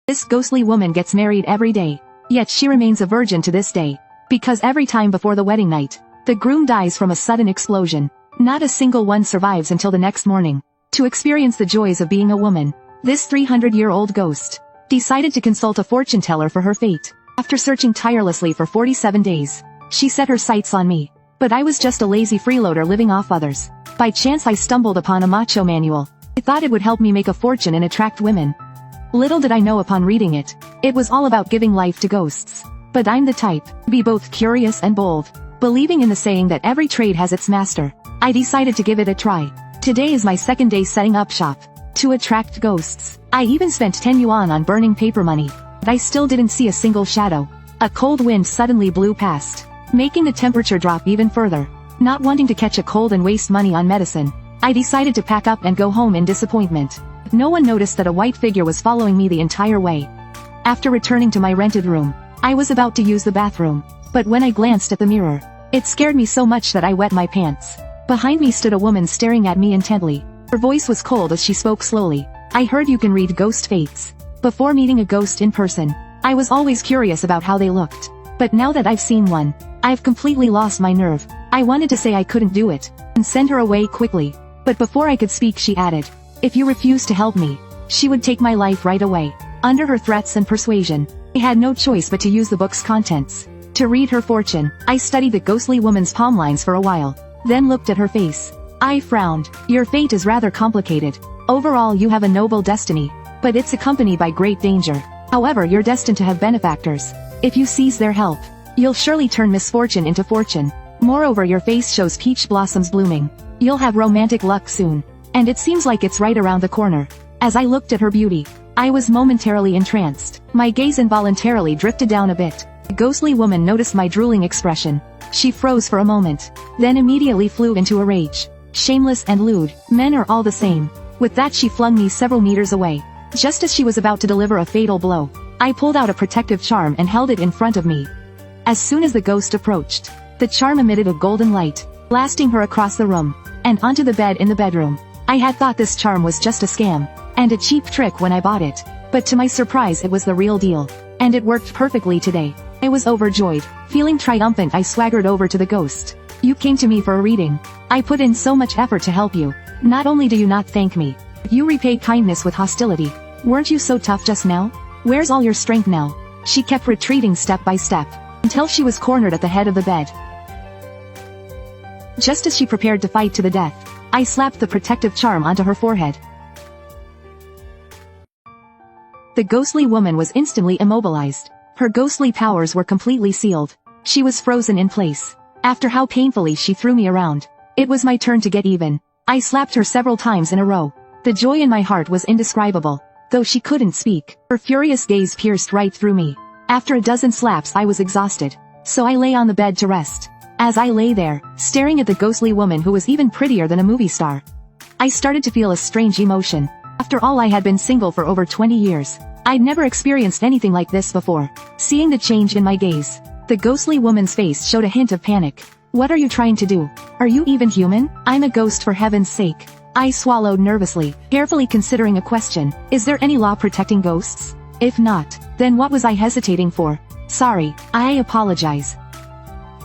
This ghostly woman gets married every day. Yet she remains a virgin to this day. Because every time before the wedding night, the groom dies from a sudden explosion. Not a single one survives until the next morning. To experience the joys of being a woman, this 300-year-old ghost decided to consult a fortune teller for her fate. After searching tirelessly for 47 days, she set her sights on me. But I was just a lazy freeloader living off others. By chance I stumbled upon a macho manual. I thought it would help me make a fortune and attract women. Little did I know upon reading it, it was all about giving life to ghosts. But I'm the type, be both curious and bold. Believing in the saying that every trade has its master, I decided to give it a try. Today is my second day setting up shop to attract ghosts. I even spent 10 yuan on burning paper money, but I still didn't see a single shadow. A cold wind suddenly blew past, making the temperature drop even further. Not wanting to catch a cold and waste money on medicine, I decided to pack up and go home in disappointment. No one noticed that a white figure was following me the entire way. After returning to my rented room, I was about to use the bathroom, but when I glanced at the mirror, it scared me so much that I wet my pants. Behind me stood a woman staring at me intently. Her voice was cold as she spoke slowly. I heard you can read ghost fates. Before meeting a ghost in person, I was always curious about how they looked. But now that I've seen one, I've completely lost my nerve. I wanted to say I couldn't do it, and send her away quickly. But before I could speak she added, if you refuse to help me, she would take my life right away. Under her threats and persuasion, I had no choice but to use the book's contents. To read her fortune, I studied the ghostly woman's palm lines for a while, then looked at her face. I frowned. Your fate is rather complicated. Overall you have a noble destiny, but it's accompanied by great danger. However, you're destined to have benefactors. If you seize their help, you'll surely turn misfortune into fortune. Moreover, your face shows peach blossoms blooming. You'll have romantic luck soon. And it seems like it's right around the corner. As I looked at her beauty, I was momentarily entranced. My gaze involuntarily drifted down a bit. The ghostly woman noticed my drooling expression. She froze for a moment, then immediately flew into a rage. Shameless and lewd, men are all the same. With that she flung me several meters away. Just as she was about to deliver a fatal blow, I pulled out a protective charm and held it in front of me. As soon as the ghost approached, the charm emitted a golden light, blasting her across the room, and onto the bed in the bedroom. I had thought this charm was just a scam, and a cheap trick when I bought it. But to my surprise it was the real deal. And it worked perfectly today. I was overjoyed. Feeling triumphant I swaggered over to the ghost. You came to me for a reading. I put in so much effort to help you. Not only do you not thank me, but you repay kindness with hostility. Weren't you so tough just now? Where's all your strength now? She kept retreating step by step, until she was cornered at the head of the bed. Just as she prepared to fight to the death, I slapped the protective charm onto her forehead. The ghostly woman was instantly immobilized. Her ghostly powers were completely sealed. She was frozen in place. After how painfully she threw me around, it was my turn to get even. I slapped her several times in a row. The joy in my heart was indescribable. Though she couldn't speak, her furious gaze pierced right through me. After a dozen slaps I was exhausted, so I lay on the bed to rest. As I lay there, staring at the ghostly woman who was even prettier than a movie star, I started to feel a strange emotion. After all, I had been single for over 20 years. I'd never experienced anything like this before. Seeing the change in my gaze, the ghostly woman's face showed a hint of panic. What are you trying to do? Are you even human? I'm a ghost, for heaven's sake. I swallowed nervously, carefully considering a question. Is there any law protecting ghosts? If not, then what was I hesitating for? Sorry, I apologize.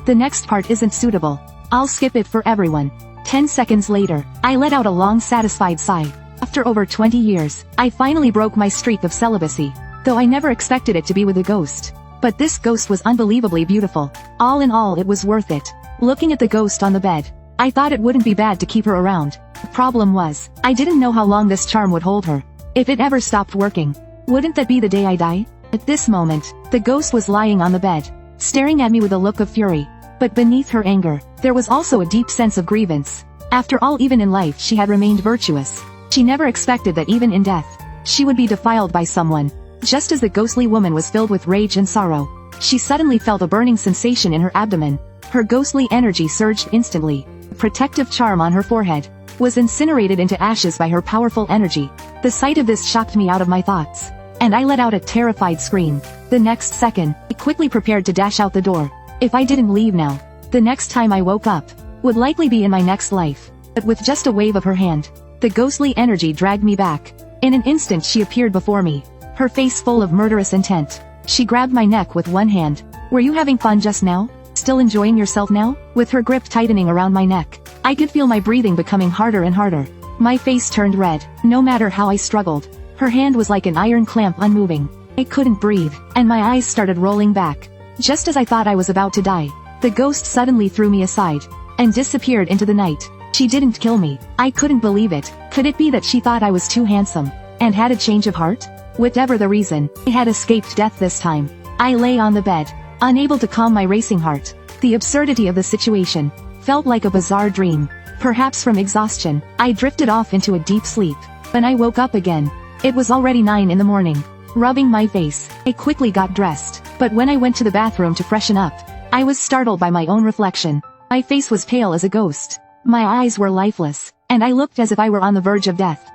The next part isn't suitable. I'll skip it for everyone. 10 seconds later, I let out a long satisfied sigh. After over 20 years, I finally broke my streak of celibacy. Though I never expected it to be with a ghost. But this ghost was unbelievably beautiful. All in all, it was worth it. Looking at the ghost on the bed, I thought it wouldn't be bad to keep her around. The problem was, I didn't know how long this charm would hold her. If it ever stopped working, wouldn't that be the day I die? At this moment, the ghost was lying on the bed, staring at me with a look of fury. But beneath her anger, there was also a deep sense of grievance. After all, even in life she had remained virtuous. She never expected that even in death, she would be defiled by someone. Just as the ghostly woman was filled with rage and sorrow, she suddenly felt a burning sensation in her abdomen. Her ghostly energy surged instantly. The protective charm on her forehead was incinerated into ashes by her powerful energy. The sight of this shocked me out of my thoughts, and I let out a terrified scream. The next second, I quickly prepared to dash out the door. If I didn't leave now, the next time I woke up would likely be in my next life. But with just a wave of her hand, the ghostly energy dragged me back. In an instant she appeared before me. her face full of murderous intent. She grabbed my neck with one hand. Were you having fun just now? Still enjoying yourself now? With her grip tightening around my neck, I could feel my breathing becoming harder and harder. My face turned red, no matter how I struggled. Her hand was like an iron clamp unmoving. I couldn't breathe, and my eyes started rolling back. Just as I thought I was about to die, the ghost suddenly threw me aside, and disappeared into the night. She didn't kill me. I couldn't believe it. Could it be that she thought I was too handsome, and had a change of heart? Whatever the reason, I had escaped death this time. I lay on the bed, unable to calm my racing heart. The absurdity of the situation felt like a bizarre dream. Perhaps from exhaustion, I drifted off into a deep sleep. When I woke up again, it was already 9 in the morning. Rubbing my face, I quickly got dressed, but when I went to the bathroom to freshen up, I was startled by my own reflection. My face was pale as a ghost. My eyes were lifeless, and I looked as if I were on the verge of death.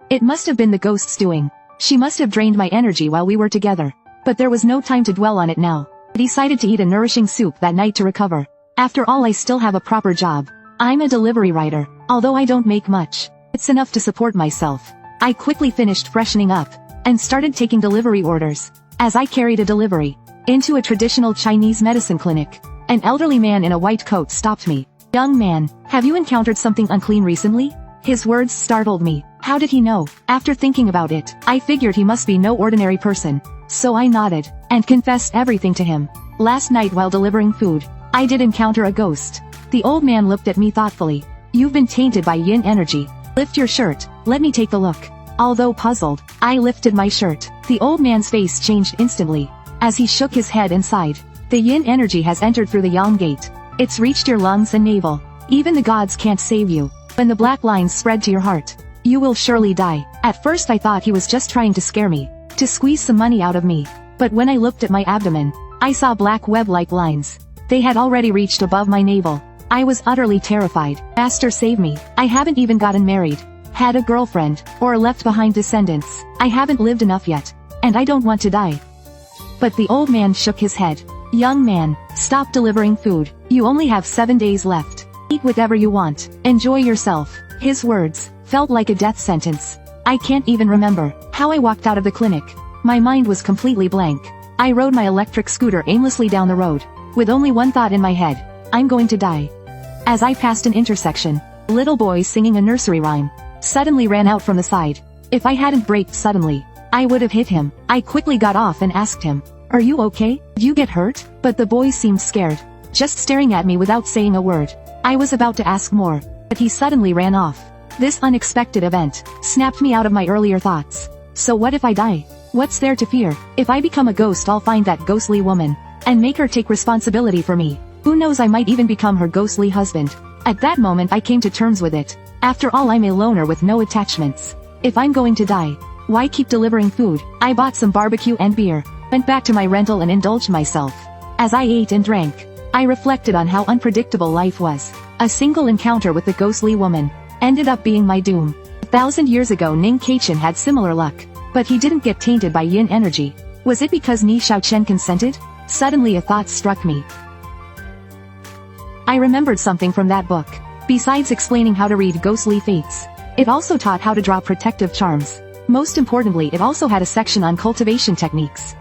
It must have been the ghost's doing. She must have drained my energy while we were together. But there was no time to dwell on it now. I decided to eat a nourishing soup that night to recover. After all, I still have a proper job. I'm a delivery rider. Although I don't make much, it's enough to support myself. I quickly finished freshening up, and started taking delivery orders. As I carried a delivery into a traditional Chinese medicine clinic, an elderly man in a white coat stopped me. "Young man, have you encountered something unclean recently?" His words startled me. How did he know? After thinking about it, I figured he must be no ordinary person. So I nodded, and confessed everything to him. "Last night while delivering food, I did encounter a ghost." The old man looked at me thoughtfully. "You've been tainted by yin energy. Lift your shirt, let me take a look." Although puzzled, I lifted my shirt. The old man's face changed instantly, as he shook his head and sighed. "The yin energy has entered through the yang gate. It's reached your lungs and navel. Even the gods can't save you. When the black lines spread to your heart, you will surely die." At first I thought he was just trying to scare me, to squeeze some money out of me. But when I looked at my abdomen, I saw black web-like lines. They had already reached above my navel. I was utterly terrified. "Master, save me. I haven't even gotten married, had a girlfriend, or left behind descendants. I haven't lived enough yet, and I don't want to die." But the old man shook his head. "Young man, stop delivering food. You only have 7 days left. Eat whatever you want. Enjoy yourself." His words felt like a death sentence. I can't even remember how I walked out of the clinic. My mind was completely blank. I rode my electric scooter aimlessly down the road, with only one thought in my head: I'm going to die. As I passed an intersection, a little boy singing a nursery rhyme suddenly ran out from the side. If I hadn't braked suddenly, I would have hit him. I quickly got off and asked him, "Are you okay? Did you get hurt?" But the boy seemed scared, just staring at me without saying a word. I was about to ask more, but he suddenly ran off. This unexpected event snapped me out of my earlier thoughts. So what if I die? What's there to fear? If I become a ghost, I'll find that ghostly woman, and make her take responsibility for me. Who knows, I might even become her ghostly husband. At that moment I came to terms with it. After all, I'm a loner with no attachments. If I'm going to die, why keep delivering food? I bought some barbecue and beer, went back to my rental and indulged myself. As I ate and drank, I reflected on how unpredictable life was. A single encounter with the ghostly woman ended up being my doom. 1,000 years ago Ning Kaichen had similar luck, but he didn't get tainted by yin energy. Was it because Ni Shaochen consented? Suddenly a thought struck me. I remembered something from that book. Besides explaining how to read ghostly fates, it also taught how to draw protective charms. Most importantly, it also had a section on cultivation techniques.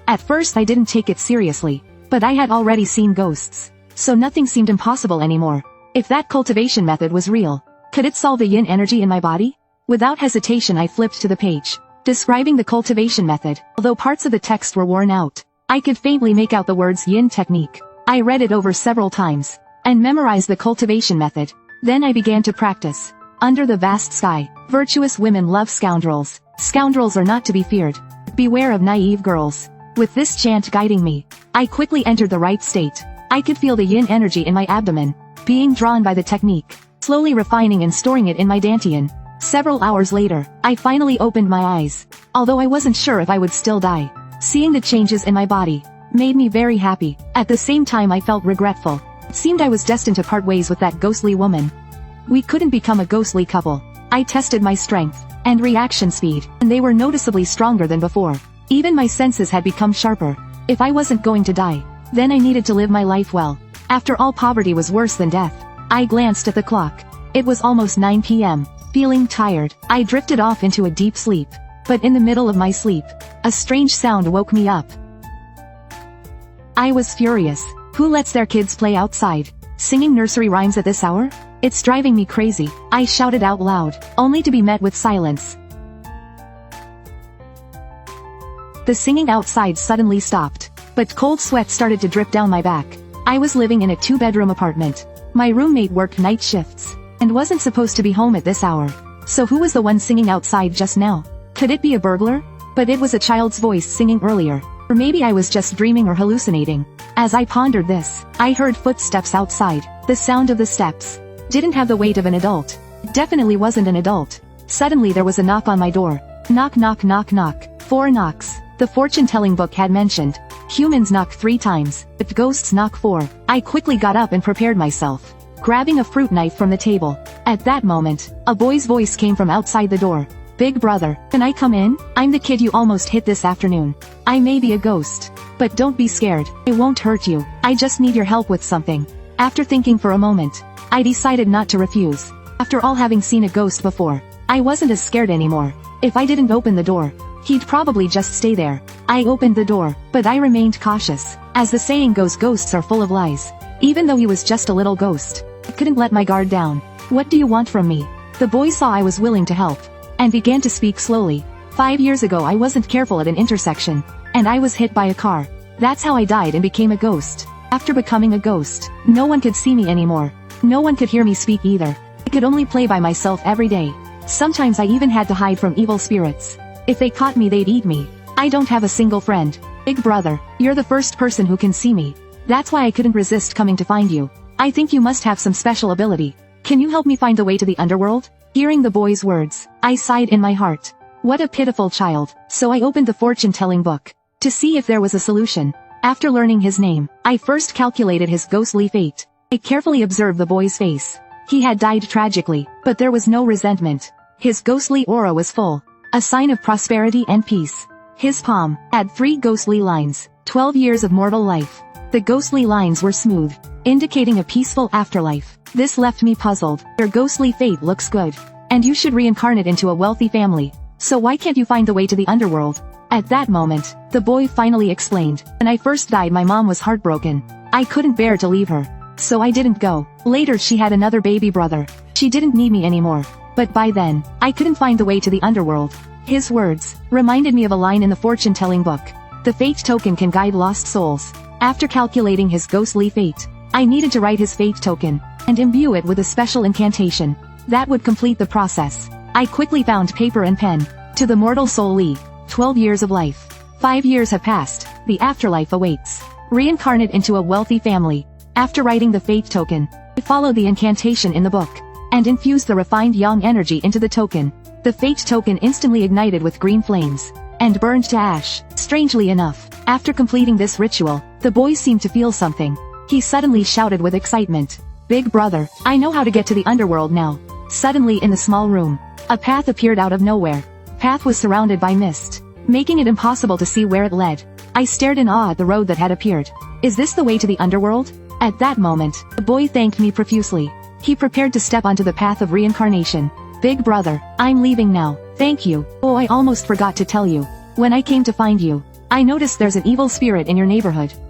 At first I didn't take it seriously, but I had already seen ghosts, so nothing seemed impossible anymore. If that cultivation method was real, could it solve the yin energy in my body? Without hesitation I flipped to the page describing the cultivation method. Although parts of the text were worn out, I could faintly make out the words yin technique. I read it over several times, and memorized the cultivation method. Then I began to practice. Under the vast sky, virtuous women love scoundrels. Scoundrels are not to be feared. Beware of naive girls. With this chant guiding me, I quickly entered the right state. I could feel the yin energy in my abdomen, being drawn by the technique, slowly refining and storing it in my dantian. Several hours later, I finally opened my eyes. Although I wasn't sure if I would still die, seeing the changes in my body made me very happy. At the same time I felt regretful. It seemed I was destined to part ways with that ghostly woman. We couldn't become a ghostly couple. I tested my strength and reaction speed, and they were noticeably stronger than before. Even my senses had become sharper. If I wasn't going to die, then I needed to live my life well. After all, poverty was worse than death. I glanced at the clock. It was almost 9 p.m. Feeling tired, I drifted off into a deep sleep. But in the middle of my sleep, a strange sound woke me up. I was furious. Who lets their kids play outside, singing nursery rhymes at this hour? It's driving me crazy, I shouted out loud, only to be met with silence. The singing outside suddenly stopped, but cold sweat started to drip down my back. I was living in a 2-bedroom apartment. My roommate worked night shifts, and wasn't supposed to be home at this hour. So who was the one singing outside just now? Could it be a burglar? But it was a child's voice singing earlier. Or maybe I was just dreaming or hallucinating. As I pondered this, I heard footsteps outside. The sound of the steps didn't have the weight of an adult. It definitely wasn't an adult. Suddenly there was a knock on my door. Knock knock knock knock. 4 knocks. The fortune-telling book had mentioned, humans knock 3 times, but ghosts knock 4. I quickly got up and prepared myself, grabbing a fruit knife from the table. At that moment, a boy's voice came from outside the door. Big brother, can I come in? I'm the kid you almost hit this afternoon. I may be a ghost, but don't be scared. It won't hurt you. I just need your help with something. After thinking for a moment, I decided not to refuse. After all, having seen a ghost before, I wasn't as scared anymore. If I didn't open the door, he'd probably just stay there. I opened the door, but I remained cautious. As the saying goes, ghosts are full of lies. Even though he was just a little ghost, I couldn't let my guard down. What do you want from me? The boy saw I was willing to help, and began to speak slowly. 5 years ago I wasn't careful at an intersection, and I was hit by a car. That's how I died and became a ghost. After becoming a ghost, no one could see me anymore. No one could hear me speak either. I could only play by myself every day. Sometimes I even had to hide from evil spirits. If they caught me, they'd eat me. I don't have a single friend. Big brother, you're the first person who can see me. That's why I couldn't resist coming to find you. I think you must have some special ability. Can you help me find the way to the underworld? Hearing the boy's words, I sighed in my heart. What a pitiful child. So I opened the fortune-telling book to see if there was a solution. After learning his name, I first calculated his ghostly fate. I carefully observed the boy's face. He had died tragically, but there was no resentment. His ghostly aura was full, a sign of prosperity and peace. His palm had 3 ghostly lines, 12 years of mortal life. The ghostly lines were smooth, indicating a peaceful afterlife. This left me puzzled. Your ghostly fate looks good, and you should reincarnate into a wealthy family. So why can't you find the way to the underworld? At that moment, the boy finally explained. When I first died, my mom was heartbroken. I couldn't bear to leave her, so I didn't go. Later she had another baby brother. She didn't need me anymore. But by then, I couldn't find the way to the underworld. His words reminded me of a line in the fortune-telling book. The fate token can guide lost souls. After calculating his ghostly fate, I needed to write his fate token and imbue it with a special incantation that would complete the process. I quickly found paper and pen. To the mortal soul Lee, 12 years of life. 5 years have passed. The afterlife awaits. Reincarnate into a wealthy family. After writing the fate token, I followed the incantation in the book and infused the refined yang energy into the token. The fate token instantly ignited with green flames and burned to ash. Strangely enough, after completing this ritual, the boy seemed to feel something. He suddenly shouted with excitement, "Big brother, I know how to get to the underworld now." Suddenly in the small room, a path appeared out of nowhere. The path was surrounded by mist, making it impossible to see where it led. I stared in awe at the road that had appeared. Is this the way to the underworld? At that moment, the boy thanked me profusely. He prepared to step onto the path of reincarnation. "Big brother, I'm leaving now. Thank you. Oh, I almost forgot to tell you. When I came to find you, I noticed there's an evil spirit in your neighborhood.